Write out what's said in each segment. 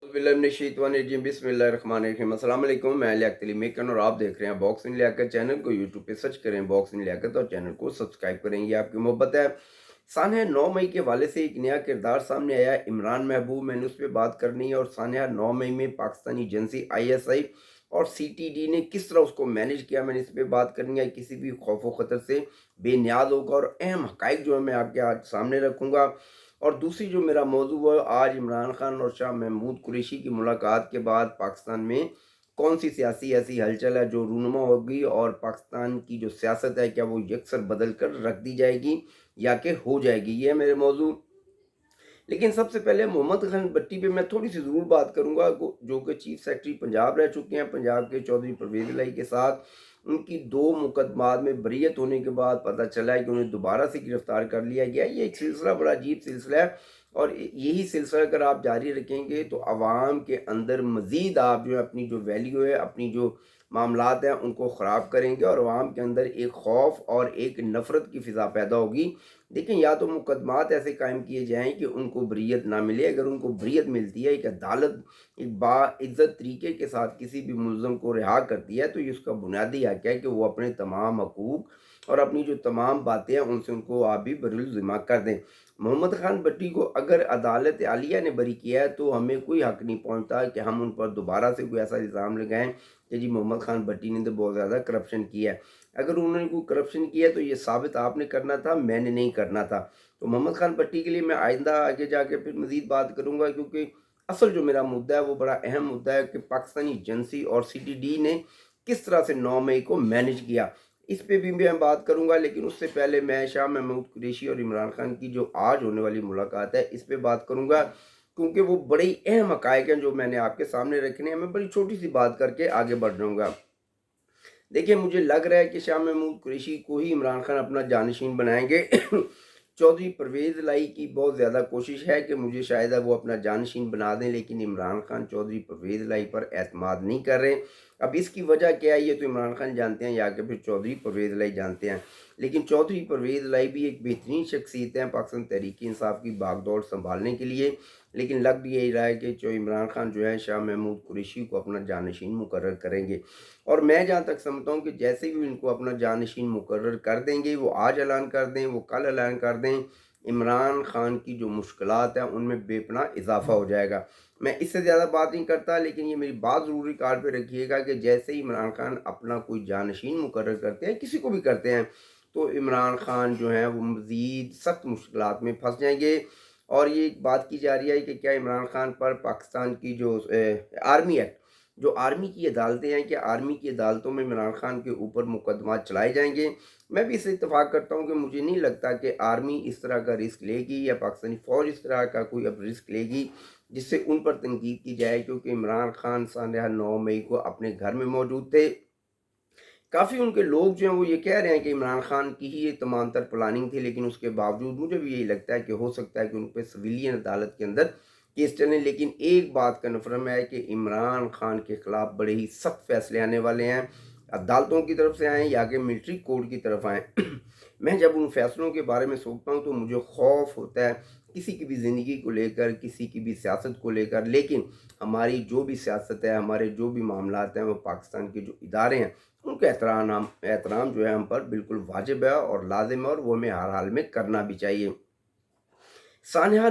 बिस्मिल्लाहिर्रहमानिर्रहीम। अस्सलाम वालेकुम। मैं लियाकत अली मेकन और आप देख रहे हैं बॉक्सिंग लियाकत। चैनल को यूट्यूब पे सर्च करें बॉक्सिंग लियाकत और चैनल को सब्सक्राइब करें। ये आपकी मोहब्बत है। सानहा 9 मई के हवाले से एक नया किरदार सामने आया, इमरान महबूब। मैंने उस पर बात करनी है। और सानहा 9 मई में पाकिस्तानी एजेंसी ISI और CTD ने किस तरह उसको मैनेज किया, मैंने इस पर बात करनी है। किसी भी खौफ व खतर से बेनियाज होगा और अहम हकाइक जो है मैं आपके आज सामने रखूँगा। और दूसरी जो मेरा मौजू है, आज इमरान खान और शाह महमूद कुरैशी की मुलाकात के बाद पाकिस्तान में कौन सी सियासी ऐसी हलचल है जो रूनुमा होगी, और पाकिस्तान की जो सियासत है क्या वो यकसर बदल कर रख दी जाएगी या कि हो जाएगी, ये है मेरे मौजू। लेकिन सबसे पहले मोहम्मद खान भट्टी पे मैं थोड़ी सी ज़रूर बात करूंगा, जो कि चीफ सेक्रेटरी पंजाब रह चुके हैं। पंजाब के चौधरी परवेज़ इलाही के साथ उनकी 2 मुकदमात में बरीयत होने के बाद पता चला है कि उन्हें दोबारा से गिरफ्तार कर लिया गया। ये एक सिलसिला बड़ा अजीब सिलसिला है, और यही सिलसिला अगर आप जारी रखेंगे तो आवाम के अंदर मज़ीद आप जो है अपनी जो वैल्यू है, अपनी जो मामलात हैं उनको ख़राब करेंगे, और आवाम के अंदर एक खौफ और एक नफ़रत की फ़िज़ा पैदा होगी। देखें, या तो मुकदमात ऐसे कायम किए जाएँ कि उनको बरीयत ना मिले। अगर उनको बरीयत मिलती है, एक अदालत एक बाइज़्ज़त तरीके के साथ किसी भी मुलज़म को रिहा करती है, तो ये उसका बुनियादी हक़ है कि वो अपने तमाम हकूक़ और अपनी जो तमाम बातें हैं उनसे उनको आप भी बरुल ज़िम्मा कर दें। मोहम्मद खान भट्टी को अगर अदालत आलिया ने बरी किया है तो हमें कोई हक़ नहीं पहुँचता कि हम उन पर दोबारा से कोई ऐसा इल्ज़ाम लगाएँ कि जी मोहम्मद खान भट्टी ने तो बहुत ज़्यादा करप्शन किया है। अगर उन्होंने कोई करप्शन किया है तो ये साबित आपने करना था, मैंने नहीं करना था। तो मोहम्मद खान भट्टी के लिए मैं आइंदा आगे जाके फिर मज़ीद बात करूँगा, क्योंकि असल जो मेरा मुद्दा है वो बड़ा अहम मुद्दा है कि पाकिस्तानी एजेंसी और CTD ने किस तरह से 9 मई को मैनेज किया। इस पे भी मैं बात करूँगा, लेकिन उससे पहले मैं शाह महमूद कुरैशी और इमरान खान की जो आज होने वाली मुलाकात है इस पे बात करूँगा, क्योंकि वो बड़े ही अहम हक़ाइक़ हैं जो मैंने आपके सामने रखने हैं। मैं बड़ी छोटी-सी बात करके आगे बढ़ जाऊँगा। देखिए, मुझे लग रहा है कि शाह महमूद कुरैशी को ही इमरान खान अपना जानशीन बनाएँगे। चौधरी परवेज़ इलाही की बहुत ज़्यादा कोशिश है कि मुझे शायद वो अपना जानशीन बना दें, लेकिन इमरान खान चौधरी परवेज़ इलाही पर एतमाद नहीं कर रहे। अब इसकी वजह क्या है, ये तो इमरान खान जानते हैं या कि फिर चौधरी परवेज़ इलाही जानते हैं। लेकिन चौधरी परवेज़ इलाही भी एक बेहतरीन शख्सियत हैं पाकिस्तान तहरीक-ए-इंसाफ की बागडोर सँभालने के लिए। लेकिन लग भी यही रहा है कि जो इमरान खान जो है शाह महमूद कुरैशी को अपना जानशीन मुकर्रर करेंगे। और मैं जहाँ तक समझता हूँ कि जैसे भी इनको अपना जानशीन मुकर्रर कर देंगे, वो आज ऐलान कर दें, वो कल ऐलान कर दें, इमरान खान की जो मुश्किलात हैं उनमें बेपनाह इजाफ़ा हो जाएगा। मैं इससे ज़्यादा बात नहीं करता, लेकिन ये मेरी बात ज़रूर रिकॉर्ड पे रखिएगा कि जैसे ही इमरान खान अपना कोई जानशीन मुकर्रर करते हैं, किसी को भी करते हैं, तो इमरान खान जो हैं वो मज़ीद सख्त मुश्किलात में फँस जाएँगे। और ये एक बात की जा रही है कि क्या इमरान खान पर पाकिस्तान की जो आर्मी एक्ट, जो आर्मी की अदालतें हैं, कि आर्मी की अदालतों में इमरान खान के ऊपर मुकदमा चलाए जाएंगे। मैं भी इससे इत्तेफाक करता हूं कि मुझे नहीं लगता कि आर्मी इस तरह का रिस्क लेगी या पाकिस्तानी फ़ौज इस तरह का कोई अब रिस्क लेगी जिससे उन पर तनकीद की जाए, क्योंकि इमरान खान सानहा 9 मई को अपने घर में मौजूद थे। काफ़ी उनके लोग जो हैं वो ये कह रहे हैं कि इमरान खान की ही ये तमाम प्लानिंग थी, लेकिन उसके बावजूद मुझे भी यही लगता है कि हो सकता है कि उन पर सिविलियन अदालत के अंदर केस चलें। लेकिन एक बात कन्फर्म है कि इमरान खान के ख़िलाफ़ बड़े ही सख्त फैसले आने वाले हैं, अदालतों की तरफ से आएँ या कि मिलिट्री कोर्ट की तरफ आएँ। मैं जब उन फैसलों के बारे में सोचता हूँ तो मुझे खौफ होता है किसी की भी ज़िंदगी को लेकर, किसी की भी सियासत को लेकर। लेकिन हमारी जो भी सियासत है, हमारे जो भी मामलात हैं, वो पाकिस्तान के जो इदारे हैं उनका एहतराम जो है हम पर बिल्कुल वाजिब है और लाजिम है, और वो हमें हर हाल में करना भी चाहिए। सानहा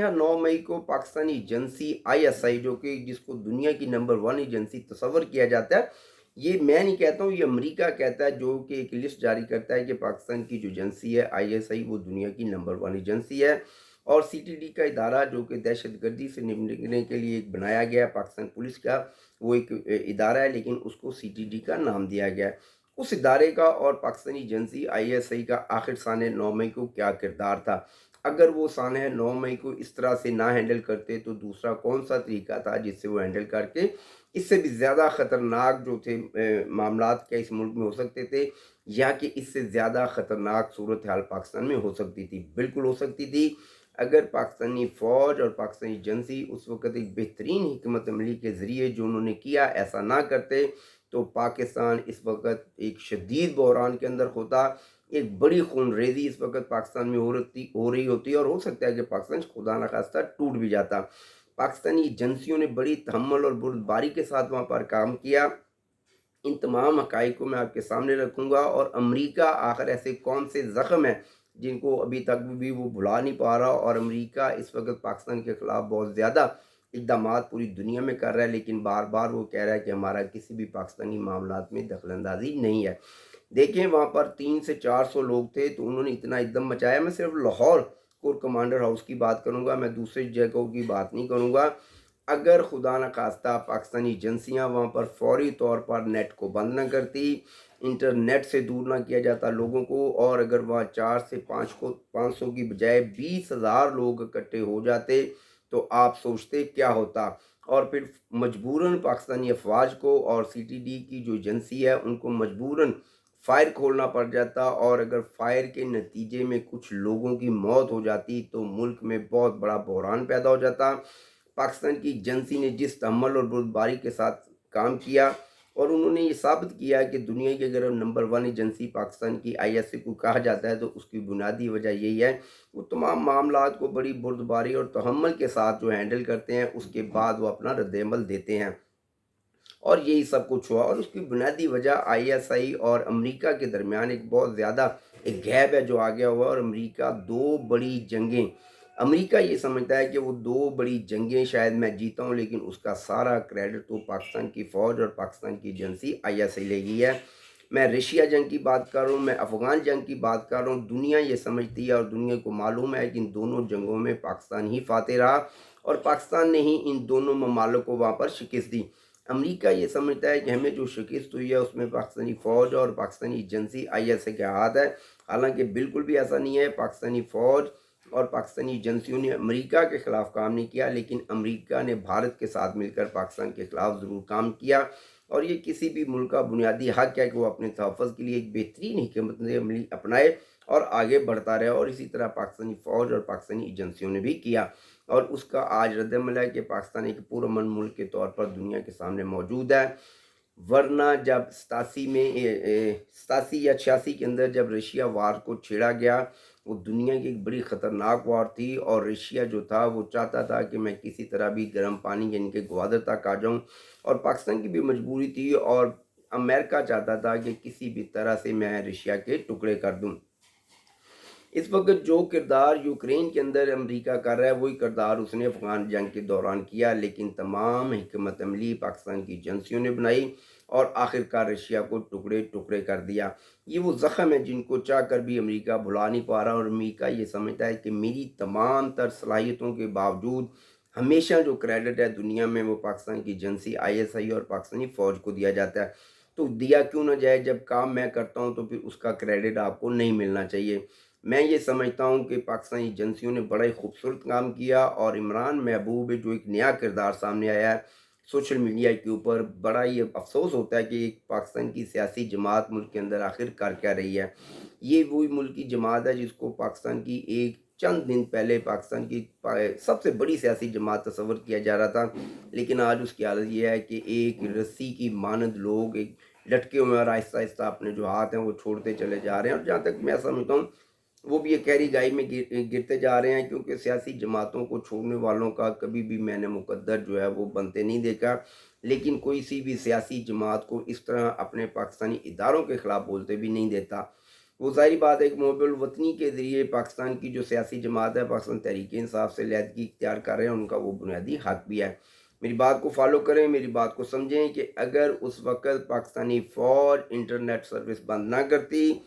9 मई को पाकिस्तानी एजेंसी ISI, जो कि जिसको दुनिया की नंबर 1 एजेंसी तस्वर किया जाता है, ये मैं नहीं कहता हूँ, ये अमेरिका कहता है, जो कि एक लिस्ट जारी करता है कि पाकिस्तान की जो एजेंसी है ISI वो दुनिया की नंबर 1 एजेंसी है। और CTD का इदारा, जो कि दहशतगर्दी से निपटने के लिए एक बनाया गया है पाकिस्तान पुलिस का, वो एक इदारा है, लेकिन उसको CTD का नाम दिया गया है। उस इदारे का और पाकिस्तानी एजेंसी ISI का आखिर सानहा 9 मई को क्या किरदार था? अगर वो सानहा 9 मई को इस तरह से ना हैंडल करते तो दूसरा कौन-सा तरीका था जिससे वो हैंडल करके इससे भी ज़्यादा ख़तरनाक जो थे मामलात क्या इस मुल्क में हो सकते थे, या कि इससे ज़्यादा ख़तरनाक सूरत हाल पाकिस्तान में हो सकती थी? बिल्कुल हो सकती थी। अगर पाकिस्तानी फ़ौज और पाकिस्तानी एजेंसी उस वक़्त एक बेहतरीन हिकमत अमली के ज़रिए जो उन्होंने किया ऐसा ना करते, तो पाकिस्तान इस वक़्त एक शदीद बहरान के अंदर होता। एक बड़ी खूनरेज़ी इस वक़्त पाकिस्तान में हो रही होती, और हो सकता है कि पाकिस्तान खुदा न ख़ास्ता टूट भी जाता। पाकिस्तानी एजेंसियों ने बड़ी तहम्मुल और बुर्दबारी के साथ वहाँ पर काम किया। इन तमाम हक़ाइक़ को मैं आपके सामने रखूँगा, और अमेरिका आखिर ऐसे कौन से ज़ख्म हैं जिनको अभी तक भी वो भुला नहीं पा रहा, और अमेरिका इस वक्त पाकिस्तान के ख़िलाफ़ बहुत ज़्यादा इक़दामात पूरी दुनिया में कर रहा है, लेकिन बार बार वो कह रहा है कि हमारा किसी भी पाकिस्तानी मामलात में दखल अंदाज़ी नहीं है। देखें, वहाँ पर 300 से 400 लोग थे, तो उन्होंने इतना इक़दम मचाया। मैं सिर्फ लाहौर कोर कमांडर हाउस की बात करूँगा, मैं दूसरी जगहों की बात नहीं करूँगा। अगर खुदा न खास्ता पाकिस्तानी एजेंसियाँ वहाँ पर फौरी तौर पर नेट को बंद न करती, इंटरनेट से दूर ना किया जाता लोगों को, और अगर वहाँ 4 से 500 की बजाय 20,000 लोग इकट्ठे हो जाते, तो आप सोचते क्या होता। और फिर मजबूरन पाकिस्तानी अफवाज को और सीटीडी की जो एजेंसी है उनको मजबूरन फायर खोलना पड़ जाता, और अगर फायर के नतीजे में कुछ लोगों की मौत हो जाती तो मुल्क में बहुत बड़ा बहरान पैदा हो जाता। पाकिस्तान की एजेंसी ने जिस तहम्मुल और बुर्दबारी के साथ काम किया, और उन्होंने ये साबित किया कि दुनिया की अगर नंबर 1 एजेंसी पाकिस्तान की आईएसए को कहा जाता है, तो उसकी बुनियादी वजह यही है, वो तमाम मामलात को बड़ी बुर्दबारी और तहम्मुल के साथ जो हैंडल करते हैं, उसके बाद वो अपना रद्द-ए-अमल देते हैं। और यही सब कुछ हुआ, और उसकी बुनियादी वजह आईएसआई और अमेरिका के दरमियान एक बहुत ज़्यादा एक गैप है जो आ गया हुआ है, और अमेरिका 2 बड़ी जंगें, अमेरिका ये समझता है कि वो 2 बड़ी जंगें शायद मैं जीता हूँ, लेकिन उसका सारा क्रेडिट तो पाकिस्तान की फ़ौज और पाकिस्तान की एजेंसी आईएसआई ले गई है। मैं रशिया जंग की बात कर रहा हूँ, मैं अफ़गान जंग की बात कर रहा हूँ, दुनिया ये समझती है और दुनिया को मालूम है कि इन दोनों जंगों में पाकिस्तान ही फ़ातेह रहा, और पाकिस्तान ने ही इन दोनों ममालिक को वहाँ पर शिकस्त दी। अमेरिका ये समझता है कि हमें जो शिकस्त हुई है उसमें पाकिस्तानी फ़ौज और पाकिस्तानी एजेंसी आईएसआई के हाथ है। हालांकि बिल्कुल भी ऐसा नहीं है। पाकिस्तानी फ़ौज और पाकिस्तानी एजेंसियों ने अमेरिका के ख़िलाफ़ काम नहीं किया, लेकिन अमेरिका ने भारत के साथ मिलकर पाकिस्तान के ख़िलाफ़ ज़रूर काम किया, और ये किसी भी मुल्क का बुनियादी हक़ है कि वो अपने तहफ़्फ़ुज़ के लिए एक बेहतरीन हिकमत अमली अपनाए और आगे बढ़ता रहे, और इसी तरह पाकिस्तानी फ़ौज और पाकिस्तानी एजेंसियों ने भी किया, और उसका आज रद्द-ए-अमल है कि पाकिस्तान एक पुरअमन मुल्क के तौर पर दुनिया के सामने मौजूद है। वरना जब 87 या 86 के अंदर जब रशिया वार को छेड़ा गया, वो दुनिया की एक बड़ी ख़तरनाक वार थी, और रशिया जो था वो चाहता था कि मैं किसी तरह भी गर्म पानी यानी कि ग्वादर तक आ जाऊँ, और पाकिस्तान की भी मजबूरी थी, और अमेरिका चाहता था कि किसी भी तरह से मैं रशिया के टुकड़े कर दूँ। इस वक्त जो किरदार यूक्रेन के अंदर अमेरिका कर रहा है, वही किरदार उसने अफ़गान जंग के दौरान किया, लेकिन तमाम हिकमत अमली पाकिस्तान की एजेंसियों ने बनाई, और आखिरकार रशिया को टुकड़े टुकड़े कर दिया। ये वो ज़ख़म है जिनको चाह कर भी अमेरिका भुला नहीं पा रहा, और अमेरिका ये समझता है कि मेरी तमाम तर सलाहियतों के बावजूद हमेशा जो क्रेडिट है दुनिया में वो पाकिस्तान की एजेंसी आईएसआई और पाकिस्तानी फ़ौज को दिया जाता है। तो दिया क्यों ना जाए, जब काम मैं करता हूँ तो फिर उसका क्रेडिट आपको नहीं मिलना चाहिए। मैं ये समझता हूँ कि पाकिस्तानी एजेंसियों ने बड़ा ही खूबसूरत काम किया, और इमरान महबूब जो एक नया किरदार सामने आया है सोशल मीडिया के ऊपर, बड़ा ही अफसोस होता है कि एक पाकिस्तान की सियासी जमात मुल्क के अंदर आखिर कर क्या रही है। ये वही मुल्क की जमात है जिसको पाकिस्तान की एक चंद दिन पहले पाकिस्तान की सबसे बड़ी सियासी जमात तस्वर किया जा रहा था, लेकिन आज उसकी हालत ये है कि एक रस्सी की मानद लोग एक लटके हुए हैं, और आहिस्ता आहिस्ता अपने जो हाथ हैं वो छोड़ते चले जा रहे हैं, और जहाँ तक मैं समझता हूँ वो भी एक गहरी गाई में गिरते जा रहे हैं, क्योंकि सियासी जमातों को छोड़ने वालों का कभी भी मैंने मुकद्दर जो है वो बनते नहीं देखा, लेकिन कोई सी भी सियासी जमात को इस तरह अपने पाकिस्तानी इदारों के ख़िलाफ़ बोलते भी नहीं देता। वो ज़ाहिर बात है, एक मुहब्बुल वतनी के ज़रिए पाकिस्तान की जो सियासी जमात है, पाकिस्तान तहरीक-ए-इंसाफ से अलहदगी इख्तियार कर रहे हैं, उनका वो बुनियादी हक़ भी है। मेरी बात को फॉलो करें, मेरी बात को समझें कि अगर उस वक़्त पाकिस्तानी फ़ौज इंटरनेट सर्विस बंद ना करती,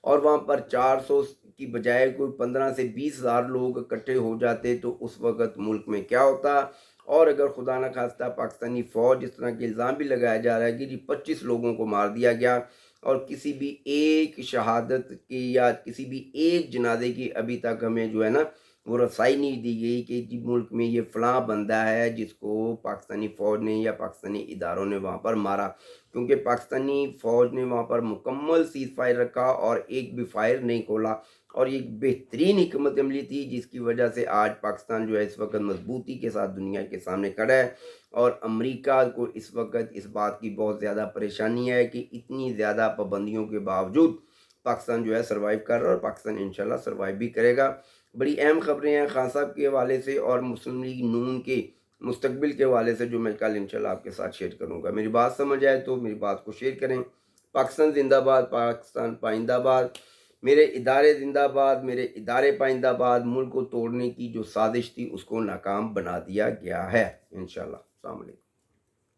और वहाँ पर 400 की बजाय कोई 15 से 20,000 लोग इकट्ठे हो जाते, तो उस वक़्त मुल्क में क्या होता। और अगर खुदा न खास्ता पाकिस्तानी फ़ौज, इस तरह के इल्ज़ाम भी लगाया जा रहा है कि जी 25 लोगों को मार दिया गया, और किसी भी एक शहादत की या किसी भी एक जनाजे की अभी तक हमें जो है ना वो रसाई नहीं दी गई कि जी मुल्क में ये फ़लाँ बंदा है जिसको पाकिस्तानी फ़ौज ने या पाकिस्तानी इदारों ने वहाँ पर मारा, क्योंकि पाकिस्तानी फ़ौज ने वहाँ पर मुकम्मल सीज़ फायर रखा और एक भी फायर नहीं खोला, और ये एक बेहतरीन हिकमत अमली थी जिसकी वजह से आज पाकिस्तान जो है इस वक्त मजबूती के साथ दुनिया के सामने खड़ा है। और अमेरिका को इस वक्त इस बात की बहुत ज़्यादा परेशानी है कि इतनी ज़्यादा पाबंदियों के बावजूद पाकिस्तान जो है सर्वाइव कर रहा है, और पाकिस्तान इंशाल्लाह सर्वाइव भी करेगा। بڑی اہم خبریں ہیں خان صاحب کے حوالے سے اور مسلم لیگ نون کے مستقبل کے حوالے سے جو میں کل انشاءاللہ آپ کے ساتھ شیئر کروں گا۔ میری بات سمجھ آئے تو میری بات کو شیئر کریں۔ پاکستان زندہ باد، پاکستان پائندہ باد، میرے ادارے زندہ باد، میرے ادارے پائندہ باد۔ ملک کو توڑنے کی جو سازش تھی اس کو ناکام بنا دیا گیا ہے انشاءاللہ۔ السلام علیکم۔